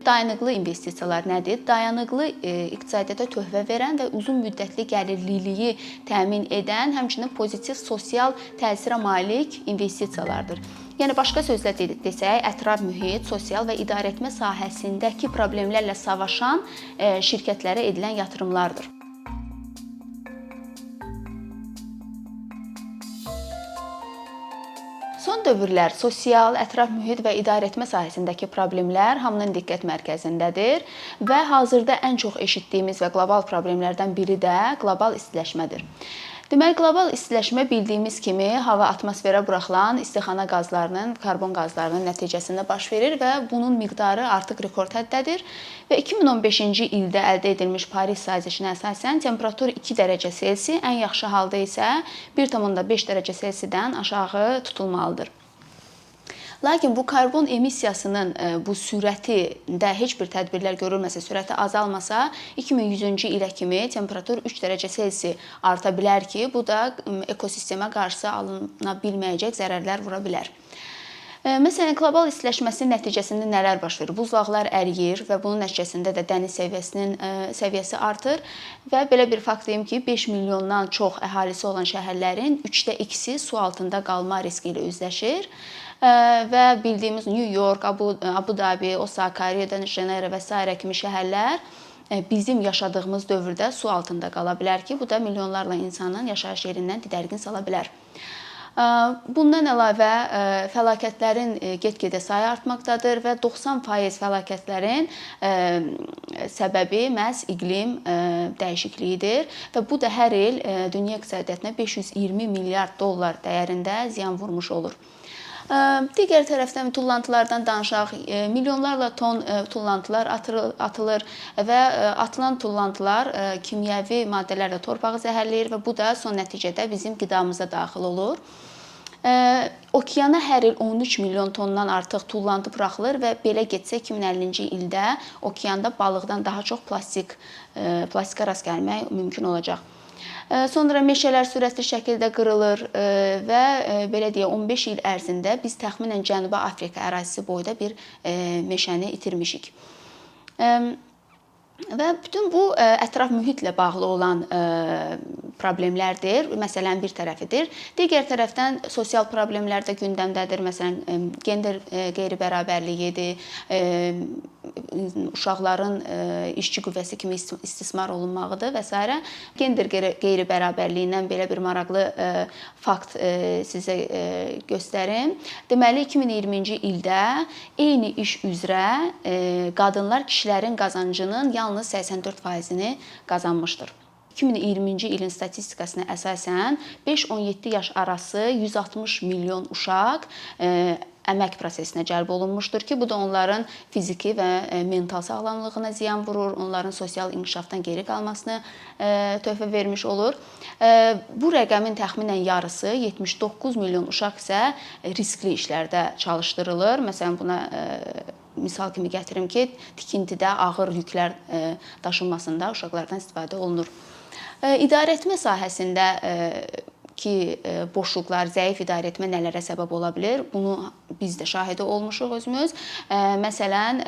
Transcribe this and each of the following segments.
dayanıqlı investisiyalar nədir? Dayanıqlı iqtisadiyyata töhfə verən və uzun müddətli gəlirliliyi təmin edən, həmçinin pozitiv sosial təsirə malik investisiyalardır. Yəni başqa sözlə desək, ətraf mühit, sosial və idarəetmə sahəsindəki problemlərlə savaşan şirkətlərə edilən yatırımlardır. Son dövrlər sosial, ətraf mühit və idarəetmə sahəsindəki problemlər hamının diqqət mərkəzindədir və hazırda ən çox eşitdiyimiz və qlobal problemlərdən biri də qlobal istiləşmədir. Deməli, qlobal istiləşmə bildiyimiz kimi hava atmosferə buraxılan istixana qazlarının, karbon qazlarının nəticəsində baş verir və bunun miqdarı artıq rekord həddədir. Və 2015-ci ildə əldə edilmiş Paris sazişinə əsasən temperatur 2 dərəcə Selsi, ən yaxşı halda isə 1,5 dərəcə Selsidən aşağı tutulmalıdır. Lakin bu karbon emissiyasının bu sürətində heç bir tədbirlər görülməsə, sürəti azalmasa, 2100-cü ilə kimi temperatur 3 dərəcə Selsi arta bilər ki, bu da ekosistemə qarşı alına bilməyəcək zərərlər vura bilər. Məsələn, qlobal istiləşməsinin nəticəsində nələr baş verir? Buzlaqlar əriyir və bunun nəticəsində də dəniz səviyyəsi artır və belə bir fakt deyim ki, 5 milyondan çox əhalisi olan şəhərlərin 2/3-i su altında qalma riski ilə üzləşir. Və bildiyimiz New York, Abu Dhabi, Osaka, Rio de Janeiro və s. kimi şəhərlər bizim yaşadığımız dövrdə su altında qala bilər ki, bu da milyonlarla insanın yaşayış yerindən didərgin sala bilər. Bundan əlavə fəlakətlərin get-gedə sayı artmaqdadır və 90% fəlakətlərin səbəbi məhz iqlim dəyişikliyidir və bu da hər il dünya iqtisadiyyatına 520 milyard dollar dəyərində ziyan vurmuş olur. Digər tərəfdən tullantılardan danışaq. Milyonlarla ton tullantılar atılır və atılan tullantılar kimyəvi maddələrlə torpağı zəhərləyir və bu da son nəticədə bizim qidamıza daxil olur. Okeana hər il 13 milyon tondan artıq tullantı buraxılır və belə getsə 2050-ci ildə okeanda balıqdan daha çox plastika rast gəlmək mümkün olacaq. Sonra meşələr sürətli şəkildə qırılır və belə deyək 15 il ərzində biz təxminən Cənubi Afrika ərazisi boyda bir meşəni itirmişik. Və bütün bu ətraf mühitlə bağlı olan problemlərdir, məsələnin bir tərəfidir. Digər tərəfdən sosial problemlər də gündəmdədir. Məsələn, gender qeyri-bərabərliyidir, uşaqların işçi qüvvəsi kimi istismar olunmağıdır və s. Gender qeyri-bərabərliyindən belə bir maraqlı fakt sizə göstərim. Deməli, 2020-ci ildə eyni iş üzrə qadınlar kişilərin qazancının yalnız 84%-ni qazanmışdır. 2020-ci ilin statistikasına əsasən 5-17 yaş arası 160 milyon uşaq əmək prosesinə cəlb olunmuşdur ki, bu da onların fiziki və mental sağlamlığına ziyan vurur, onların sosial inkişafdan geri qalmasına töhfə vermiş olur. Bu rəqəmin təxminən yarısı, 79 milyon uşaq isə riskli işlərdə çalışdırılır. Məsələn, buna misal kimi gətirim ki, tikintidə ağır yüklər daşınmasında uşaqlardan istifadə olunur. İdarəetmə sahəsində ki, boşluqlar, zəif idarəetmə nələrə səbəb ola bilər? Bunu biz də şahidi olmuşuq özümüz. Məsələn,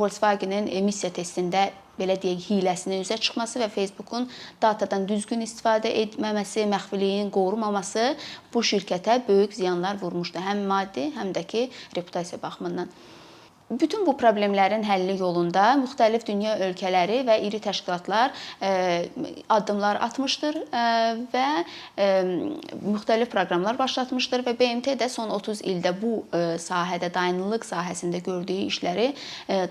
Volkswagen-in emissiya testində belə deyək, hiləsinin üzə çıxması və Facebook'un datadan düzgün istifadə etməməsi, məxfiliyin qorunmaması bu şirkətə böyük ziyanlar vurmuşdu. Həm maddi, həm də ki, reputasiya baxımından. Bütün bu problemlərin həlli yolunda müxtəlif dünya ölkələri və iri təşkilatlar addımlar atmışdır və müxtəlif proqramlar başlatmışdır və BMT də son 30 ildə bu sahədə, dayanıqlıq sahəsində gördüyü işləri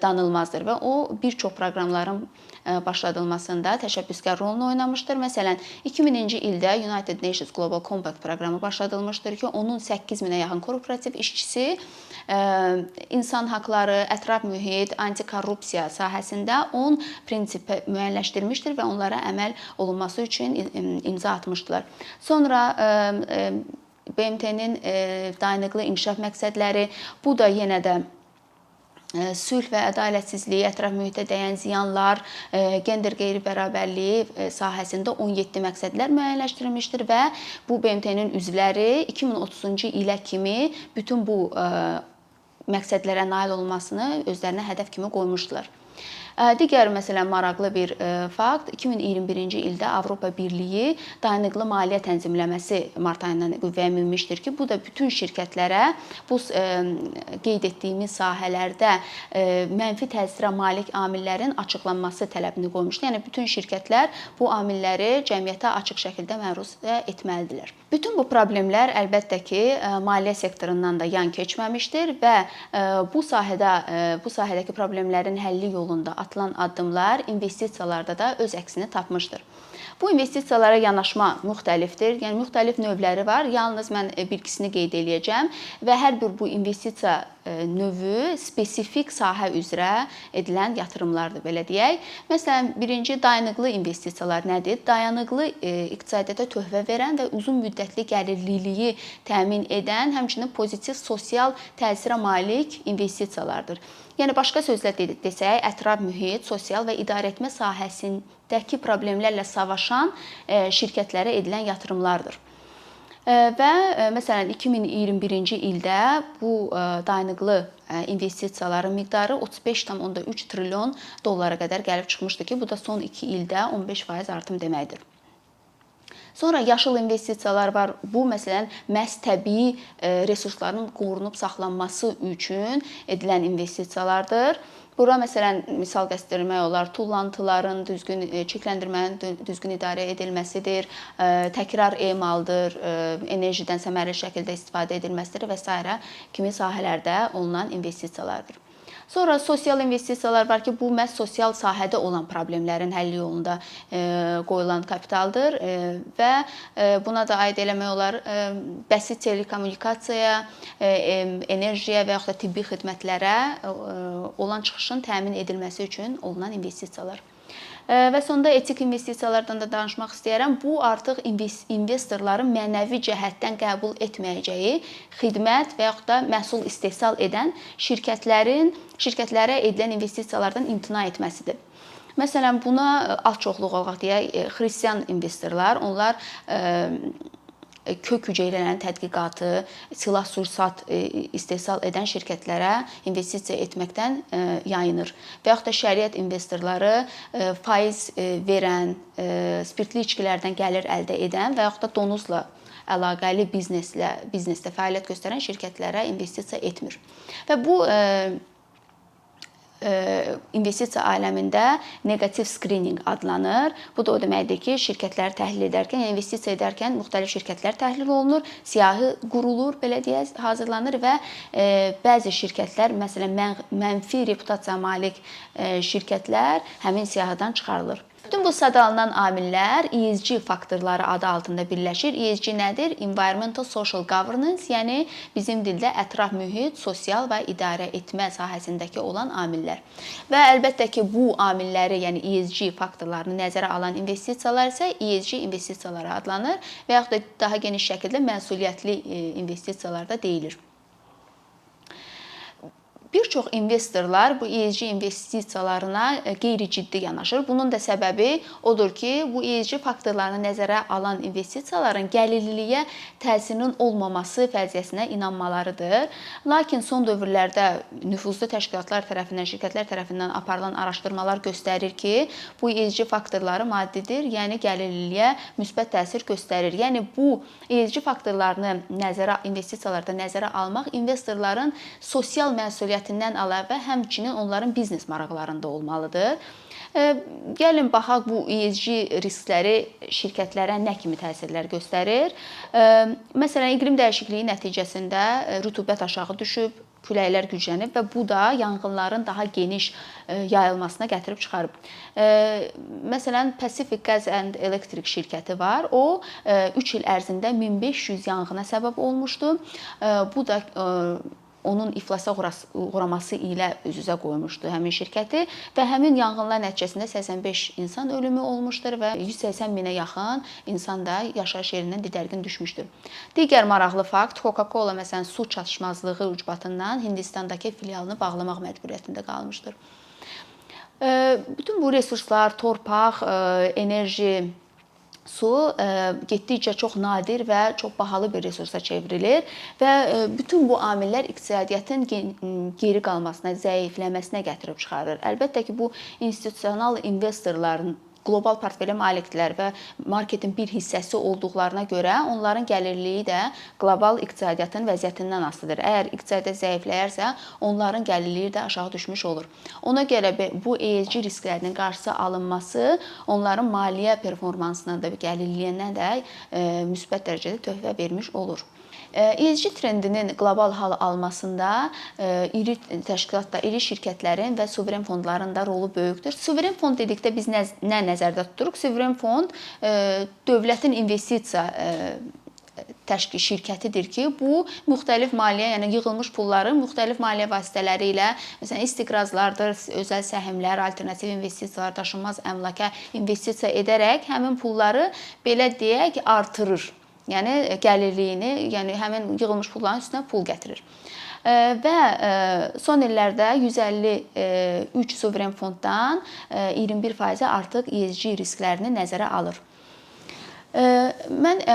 danılmazdır və o bir çox proqramların başladılmasında təşəbbüskar rolunu oynamışdır. Məsələn, 2000-ci ildə United Nations Global Compact proqramı başladılmışdır ki, onun 8000-ə yaxın korporativ işçisi insan haqları, ətraf mühit, antikorrupsiya sahəsində 10 prinsipi müəyyənləşdirmişdir və onlara əməl olunması üçün imza atmışdılar. Sonra BMT-nin dayanıqlı inkişaf məqsədləri, bu da yenə də sülh və ədalətsizlik, ətraf mühitə dəyən ziyanlar, gender qeyri-bərabərliyi sahəsində 17 məqsədlər müəyyənləşdirilmişdir və bu BMT-nin üzvləri 2030-cu ilə kimi bütün bu məqsədlərə nail olunmasını özlərinə hədəf kimi qoymuşdular. Digər məsələn maraqlı bir fakt, 2021-ci ildə Avropa Birliyi dayanıqlı maliyyə tənzimləməsi mart ayından qüvvəyə minmişdir ki, bu da bütün şirkətlərə bu qeyd etdiyimiz sahələrdə mənfi təsirə malik amillərin açıqlanması tələbini qoymuşdur. Yəni bütün şirkətlər bu amilləri cəmiyyətə açıq şəkildə məruz etməlidirlər. Bütün bu problemlər əlbəttə ki, maliyyə sektorundan da yan keçməmişdir və bu sahədəki problemlərin həlli yolunda atılan addımlar investisiyalarda da öz əksini tapmışdır. Bu investisiyalara yanaşma müxtəlifdir. Yəni müxtəlif növləri var. Yalnız mən bir ikisini qeyd edəcəm və hər bir bu investisiya növü spesifik sahə üzrə edilən yatırımlardır, belə deyək. Məsələn, birinci dayanıqlı investisiyalar nədir? Dayanıqlı iqtisadiyyata töhfə verən və uzun müddətli gəlirliliyi təmin edən, həmçinin pozitiv sosial təsirə malik investisiyalardır. Yəni başqa sözlə desək, ətraf mühit, sosial və idarəetmə sahəsindəki problemlərlə savaşan şirkətlərə edilən yatırımlardır. Və məsələn 2021-ci ildə bu dayanıqlı investisiyaların miqdarı 35,3 trilyon dollara qədər gəlib çıxmışdı ki, bu da son 2 ildə 15% artım deməkdir. Sonra yaşıl investisiyalar var. Bu məsələn məhz təbii resursların qorunub saxlanması üçün edilən investisiyalardır. Bura məsələn misal göstərmək olar, tullantıların düzgün çirkləndirmənin düzgün idarə edilməsidir, təkrar emaldır, enerjidən səmərəli şəkildə istifadə edilməsidir və s. kimi sahələrdə olunan investisiyalardır. Sonra sosial investisiyalar var ki, bu məhz sosial sahədə olan problemlərin həlli yolunda qoyulan kapitaldır və buna da aid eləmək olar bəsit telekommunikasiyaya, enerjiyə və yaxud da tibbi xidmətlərə olan çıxışın təmin edilməsi üçün olunan investisiyalar. Və sonda etik investisiyalardan da danışmaq istəyirəm. Bu artıq investorların mənəvi cəhətdən qəbul etməyəcəyi xidmət və yaxud da məhsul istehsal edən şirkətlərə edilən investisiyalardan imtina etməsidir. Məsələn, buna az çoxluq olaraq deyək, xristian investorlar, onlar kök hüceyrələrin tədqiqatı, silah-sursat istehsal edən şirkətlərə investisiya etməkdən yayınır. Və yaxud da şəriət investorları faiz verən, spirtli içkilərdən gəlir əldə edən və yaxud da donuzla əlaqəli biznesdə fəaliyyət göstərən şirkətlərə investisiya etmir. Və bu investisiya aləmində negativ skrininq adlanır. Bu da o deməkdir ki, şirkətləri təhlil edərkən, yəni investisiya edərkən müxtəlif şirkətlər təhlil olunur, siyahı qurulur, belə deyək, hazırlanır və bəzi şirkətlər, məsələn, mənfi reputasiya malik şirkətlər həmin siyahıdan çıxarılır. Bütün bu sadallanan amillər ESG faktorları adı altında birləşir. ESG nədir? Environmental Social Governance, yəni bizim dildə ətraf mühit, sosial və idarə etmə sahəsindəki olan amillər. Və əlbəttə ki, bu amilləri, yəni ESG faktorlarını nəzərə alan investisiyalar isə ESG investisiyaları adlanır və yaxud da daha geniş şəkildə məsuliyyətli investisiyalar da deyilir. Bir çox investorlar bu ESG investisiyalarına qeyri-ciddi yanaşır. Bunun da səbəbi odur ki, bu ESG faktorlarını nəzərə alan investisiyaların gəlirliliyə təsirinin olmaması fərziyyəsinə inanmalarıdır. Lakin son dövrlərdə nüfuzlu təşkilatlar tərəfindən, şirkətlər tərəfindən aparılan araşdırmalar göstərir ki, bu ESG faktorları maddidir, yəni gəlirliliyə müsbət təsir göstərir. Yəni bu ESG faktorlarını investisiyalarda nəzərə almaq investorların sosial məsuliyyət əlavə həmçinin onların biznes maraqlarında olmalıdır. Gəlin baxaq bu ESG riskləri şirkətlərə nə kimi təsirlər göstərir. Məsələn, iqlim dəyişikliyi nəticəsində rütubət aşağı düşüb, küləklər güclənib və bu da yanğınların daha geniş yayılmasına gətirib çıxarıb. Məsələn, Pacific Gas and Electric şirkəti var. O 3 il ərzində 1500 yanğına səbəb olmuşdu. Bu da onun iflasa uğraması ilə üz-üzə qoymuşdu həmin şirkəti və həmin yanğınlar nəticəsində 85 insan ölümü olmuşdur və 180 minə yaxın insan da yaşayış yerindən didərgin düşmüşdür. Digər maraqlı fakt, Coca-Cola məsələn su çatışmazlığı ucbatından Hindistandakı filialını bağlamaq məcburiyyətində qalmışdır. Bütün bu resurslar, torpaq, enerji su getdikcə çox nadir və çox bahalı bir resursa çevrilir və bütün bu amillər iqtisadiyyatın geri qalmasına, zəifləməsinə gətirib çıxarır. Əlbəttə ki, bu institusional investorların qlobal portfelə malikdirlər və marketin bir hissəsi olduqlarına görə onların gəlirliyi də qlobal iqtisadiyyatın vəziyyətindən asılıdır. Əgər iqtisadiyyat zəifləyərsə, onların gəlirliyi də aşağı düşmüş olur. Ona görə bu ESG risklərinin qarşısı alınması onların maliyyə performansına da, gəlirliyinə də müsbət dərəcədə töhfə vermiş olur. ESG trendinin qlobal hal almasında iri təşkilatlar, iri şirkətlərin və suveren fondların da rolu böyükdür. Suveren fond dedikdə biz nə nəzərdə tuturuq? Suveren fond dövlətin investisiya təşkil şirkətidir ki, bu müxtəlif maliyyə, yəni yığılmış pulları müxtəlif maliyyə vasitələri ilə, məsələn, istiqrazlardır, özəl səhmlər, alternativ investisiyalar, daşınmaz əmlaka investisiya edərək həmin pulları belə deyək artırır. Yəni gəlirliyini, yəni həmin yığılmış pulların üstünə pul gətirir. Və son illərdə 153 suveren fonddan 21% artıq ESG risklərini nəzərə alır. Mən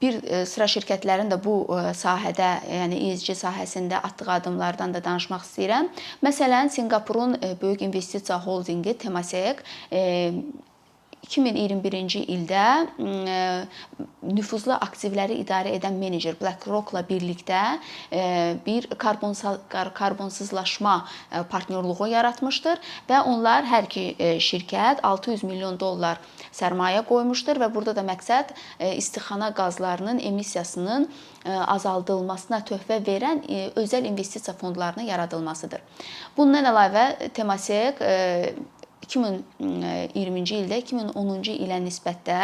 bir sıra şirkətlərin də bu sahədə, yəni ESG sahəsində atdığı adımlardan da danışmaq istəyirəm. Məsələn, Sinqapurun böyük investisiya holdinqi Temasek 2021-ci ildə nüfuzlu aktivləri idarə edən menecer BlackRock-la birlikdə bir karbonsuzlaşma partnyorluğu yaratmışdır və onlar hər iki şirkət $600 milyon sərmayə qoymuşdur və burada da məqsəd istixana qazlarının emissiyasının azaldılmasına töhfə verən özəl investisiya fondlarının yaradılmasıdır. Bundan əlavə Temasek 2020-ci ildə 2010-cu ilə nisbətdə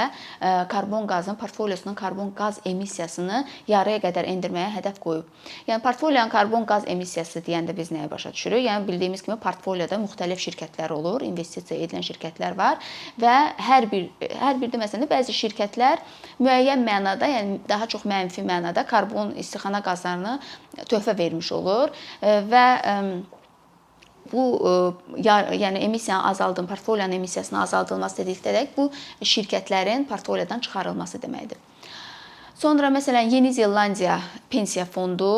karbon qazın portfolyosunun karbon qaz emissiyasını yarıya qədər endirməyə hədəf qoyub. Yəni portfolyanın karbon qaz emissiyası deyəndə biz nəyə başa düşürük? Yəni bildiyimiz kimi portfolyoda müxtəlif şirkətlər olur, investisiya edilən şirkətlər var və hər birdə məsələn bəzi şirkətlər müəyyən mənada, yəni daha çox mənfi mənada karbon istixana qazlarını töhfə vermiş olur və bu yəni emissiyanın azaldılması, portfolyanın emissiyasının azaldılması dedikdə bu şirkətlərin portfolyodan çıxarılması deməkdir. Sonra məsələn Yeni Zelandiya pensiya fondu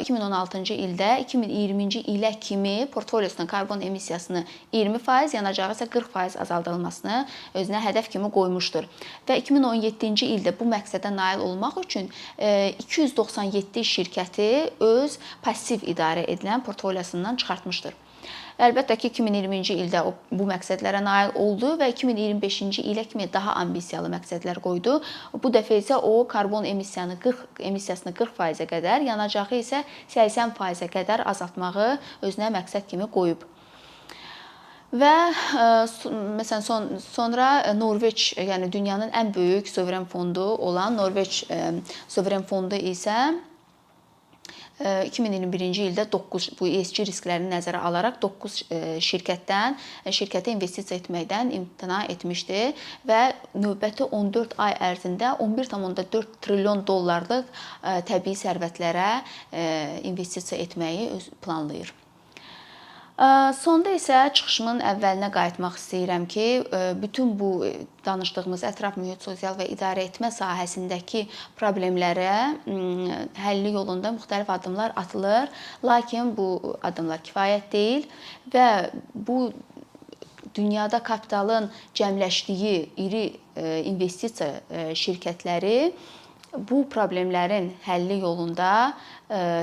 2016-cı ildə 2020-ci ilə kimi portfolyosunun karbon emissiyasını 20%, yanacağı isə 40% azaldılmasını özünə hədəf kimi qoymuşdur. Və 2017-ci ildə bu məqsədə nail olmaq üçün 297 şirkəti öz passiv idarə edilən portfolyosundan çıxartmışdır. Əlbəttə ki, 2020-ci ildə bu məqsədlərə nail oldu və 2025-ci ilə kimi daha ambisiyalı məqsədlər qoydu. Bu dəfə isə o karbon emissiyasını 40%-ə qədər, yanacağı isə 80%-ə qədər azaltmağı özünə məqsəd kimi qoyub. Və məsələn sonra Norveç, yəni dünyanın ən böyük suveren fondu olan Norveç suveren fondu isə 2021-ci ildə 9 bu ESG risklərini nəzərə alaraq 9 şirkətə investisiya etməkdən imtina etmişdi və növbəti 14 ay ərzində $11,4 trilyon təbii sərvətlərə investisiya etməyi planlayır. Sonda isə çıxışımın əvvəlinə qayıtmaq istəyirəm ki, bütün bu danışdığımız ətraf mühit, sosial və idarə etmə sahəsindəki problemlərə həlli yolunda müxtəlif addımlar atılır, lakin bu addımlar kifayət deyil və bu dünyada kapitalın cəmləşdiyi iri investisiya şirkətləri bu problemlərin həlli yolunda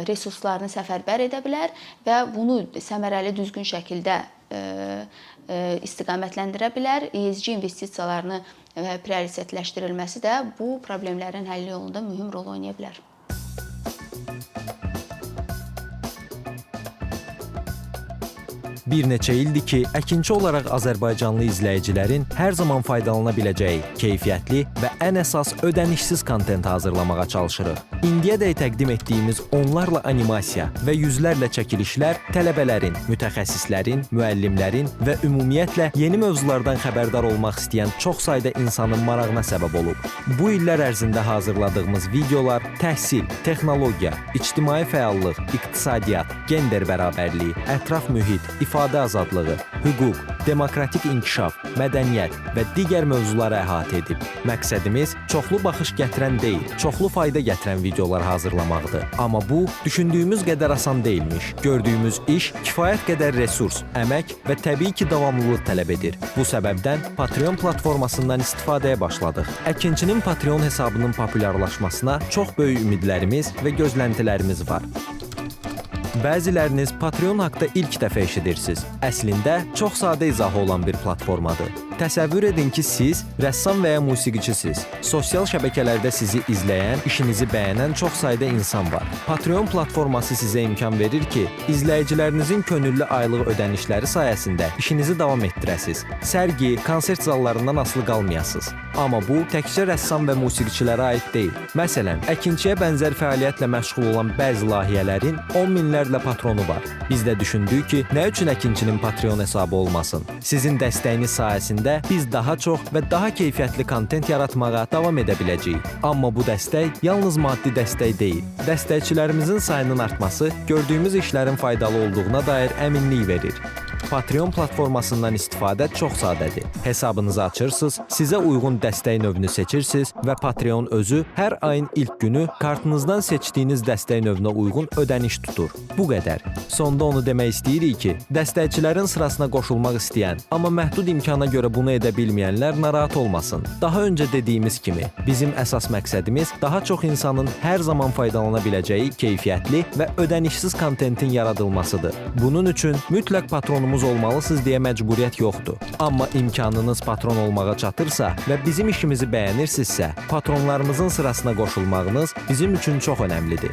resurslarını səfərbər edə bilər və bunu səmərəli, düzgün şəkildə istiqamətləndirə bilər. ESG investisiyalarını prioritetləşdirilməsi də bu problemlərin həlli yolunda mühüm rol oynaya bilər. Bir neçə ildir ki, əkinçi olaraq Azərbaycanlı izləyicilərin hər zaman faydalana biləcəyi keyfiyyətli və ən əsas ödənişsiz kontent hazırlamağa çalışırıq. İndiyədək təqdim etdiyimiz onlarla animasiya və yüzlərlə çəkilişlər tələbələrin, mütəxəssislərin, müəllimlərin və ümumiyyətlə yeni mövzulardan xəbərdar olmaq istəyən çox sayda insanın marağına səbəb olub. Bu illər ərzində hazırladığımız videolar təhsil, texnologiya, ictimai fəallıq, iqtisadiyyat, gender bərabərliyi, ətraf mühit, istifadə azadlığı, hüquq, demokratik inkişaf, mədəniyyət və digər mövzuları əhatə edib. Məqsədimiz çoxlu baxış gətirən deyil, çoxlu fayda gətirən videolar hazırlamaqdır. Amma bu, düşündüyümüz qədər asan deyilmiş. Gördüyümüz iş kifayət qədər resurs, əmək və təbii ki, davamlılıq tələb edir. Bu səbəbdən Patreon platformasından istifadəyə başladıq. Əkinçinin Patreon hesabının populyarlaşmasına çox böyük ümidlərimiz və gözləntilərimiz var. Bəziləriniz Patreon haqqında ilk dəfə eşidirsiniz. Əslində, çox sadə izahı olan bir platformadır. Təsəvvür edin ki, siz rəssam və ya musiqiçisiniz. Sosial şəbəkələrdə sizi izləyən, işinizi bəyənən çox sayda insan var. Patreon platforması sizə imkan verir ki, izləyicilərinizin könüllü aylıq ödənişləri sayəsində işinizi davam etdirəsiniz. Sərgi, konsert zallarından asılı qalmayasınız. Amma bu, təkcə rəssam və musiqiçilərə aid deyil. Məsələn, əkinçiyə bənzər fəaliyyətlə məşğul olan bəzi layihələrin 10 minlərlə patronu var. Biz də düşündük ki, nə üçün əkinçinin Patreon hesabı olmasın? Sizin dəstəyiniz sayəsində biz daha çox və daha keyfiyyətli kontent yaratmağa davam edə biləcəyik. Amma bu dəstək yalnız maddi dəstək deyil. Dəstəkçilərimizin sayının artması gördüyümüz işlərin faydalı olduğuna dair əminlik verir. Patreon platformasından istifadə çox sadədir. Hesabınızı açırsınız, sizə uyğun dəstək növünü seçirsiniz və Patreon özü hər ayın ilk günü kartınızdan seçdiyiniz dəstək növünə uyğun ödəniş tutur. Bu qədər. Sonda onu demək istəyirik ki, dəstəkçilərin sırasına qoşulmaq istəyən, amma məhdud imkana görə bunu edə bilməyənlər narahat olmasın. Daha öncə dediyimiz kimi, bizim əsas məqsədimiz daha çox insanın hər zaman faydalana biləcəyi keyfiyyətli və ödənişsiz kontentin yaradılmasıdır. Bunun üçün mütləq patronumuz olmalısınız deyə məcburiyyət yoxdur. Amma imkanınız patron olmağa çatırsa və bizim işimizi bəyənirsinizsə, patronlarımızın sırasına qoşulmağınız bizim üçün çox önəmlidir.